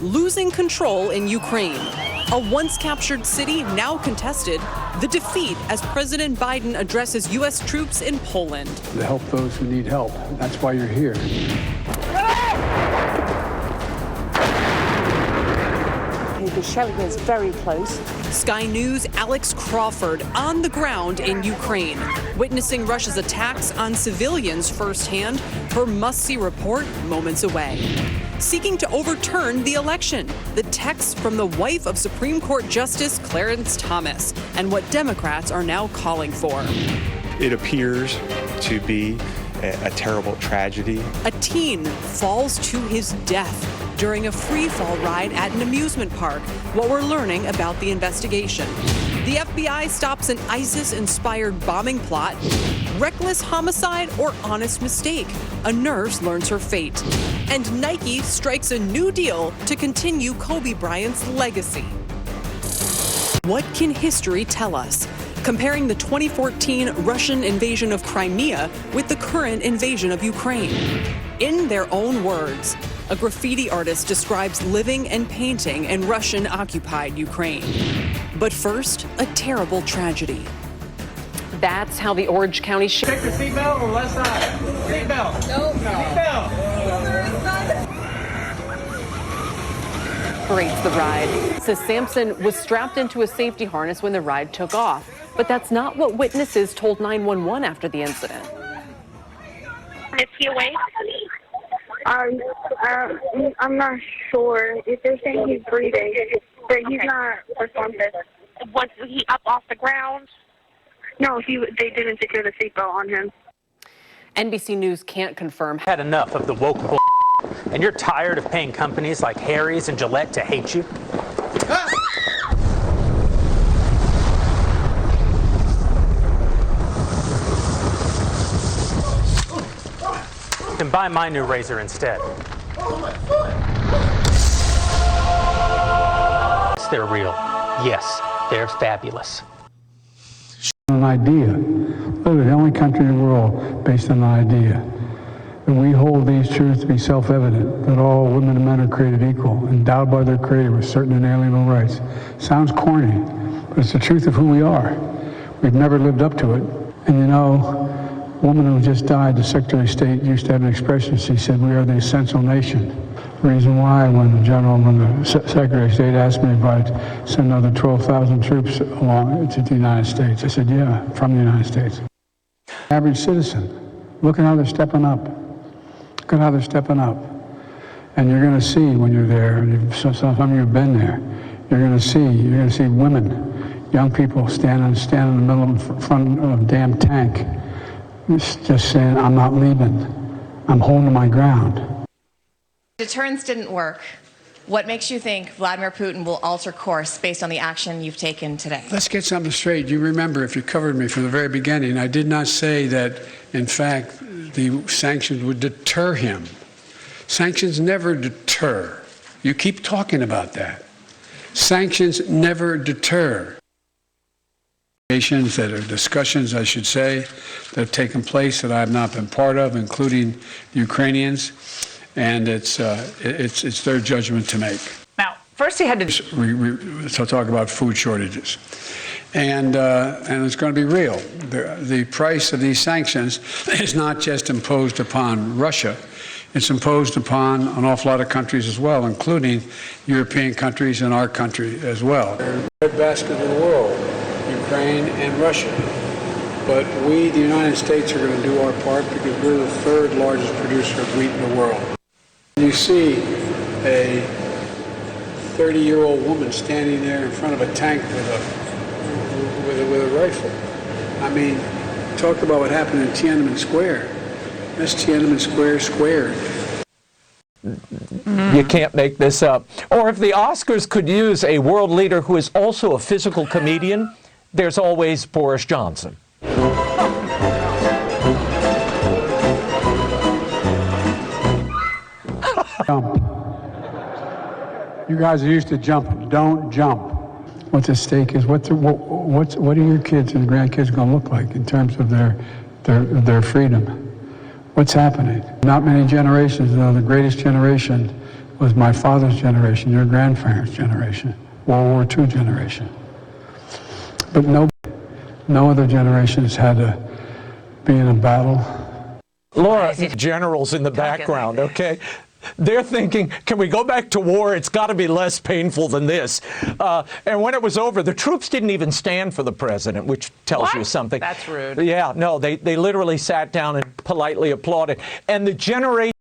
losing control in Ukraine. A once captured city now contested, the defeat as President Biden addresses U.S. troops in Poland. To help those who need help. That's why you're here. The shelling is very close. Sky News' Alex Crawford on the ground in Ukraine, witnessing Russia's attacks on civilians firsthand. Her must-see report moments away. Seeking to overturn the election, the text from the wife of Supreme Court Justice Clarence Thomas, and what Democrats are now calling for. It appears to be a terrible tragedy. A teen falls to his death during a free-fall ride at an amusement park. What we're learning about the investigation. The FBI stops an ISIS-inspired bombing plot. Reckless homicide or honest mistake? A nurse learns her fate. And Nike strikes a new deal to continue Kobe Bryant's legacy. What can history tell us? Comparing the 2014 Russian invasion of Crimea with the current invasion of Ukraine. In their own words, a graffiti artist describes living and painting in Russian-occupied Ukraine. But first, a terrible tragedy. That's how the Orange County Check the seatbelt on the left side. Seatbelt. No. Seatbelt. Operates the ride. Says Sampson was strapped into a safety harness when the ride took off. But that's not what witnesses told 911 after the incident. Is he awake? I'm not sure. If they're saying he's breathing, but he's not responsive. Was he up off the ground? No, they didn't secure the seatbelt on him. NBC News can't confirm. Had enough of the woke bull, and you're tired of paying companies like Harry's and Gillette to hate you? You can buy my new razor instead. Yes, they're real. Yes, they're fabulous. An idea. Literally the only country in the world based on an idea. And we hold these truths to be self-evident, that all women and men are created equal, endowed by their Creator with certain inalienable rights. Sounds corny, but it's the truth of who we are. We've never lived up to it. And you know, a woman who just died, the Secretary of State, used to have an expression. She said, "We are the essential nation." The reason why, when the Secretary of State asked me if I'd send another 12,000 troops along to the United States, I said, yeah, from the United States. Average citizen, look at how they're stepping up. Look at how they're stepping up. And you're going to see when you're there, and some of you have been there, you're going to see women, young people standing in the middle of front of a damn tank, just saying, "I'm not leaving. I'm holding my ground." Deterrence didn't work. What makes you think Vladimir Putin will alter course based on the action you've taken today? Let's get something straight. You remember, if you covered me from the very beginning, I did not say that, in fact, the sanctions would deter him. Sanctions never deter. You keep talking about that. Sanctions never deter. That are discussions, I should say, that have taken place that I have not been part of, including the Ukrainians, and it's their judgment to make. Now, first he had to talk about food shortages, and it's going to be real. The price of these sanctions is not just imposed upon Russia. It's imposed upon an awful lot of countries as well, including European countries and our country as well. The breadbasket of the world, Ukraine and Russia. But we, the United States, are going to do our part because we're the third largest producer of wheat in the world. You see a 30-year-old woman standing there in front of a tank with a rifle. I mean, talk about what happened in Tiananmen Square. That's Tiananmen Square squared. You can't make this up. Or if the Oscars could use a world leader who is also a physical comedian, there's always Boris Johnson. Jump. You guys are used to jumping. Don't jump. What's at stake is what are your kids and grandkids going to look like in terms of their freedom? What's happening? Not many generations ago, the greatest generation was my father's generation, your grandparents' generation, World War II generation. But no other generation has had to be in a battle. Laura, generals in the background, okay? They're thinking, can we go back to war? It's got to be less painful than this. And when it was over, the troops didn't even stand for the president, which tells you something. That's rude. Yeah, no, they literally sat down and politely applauded. And the generation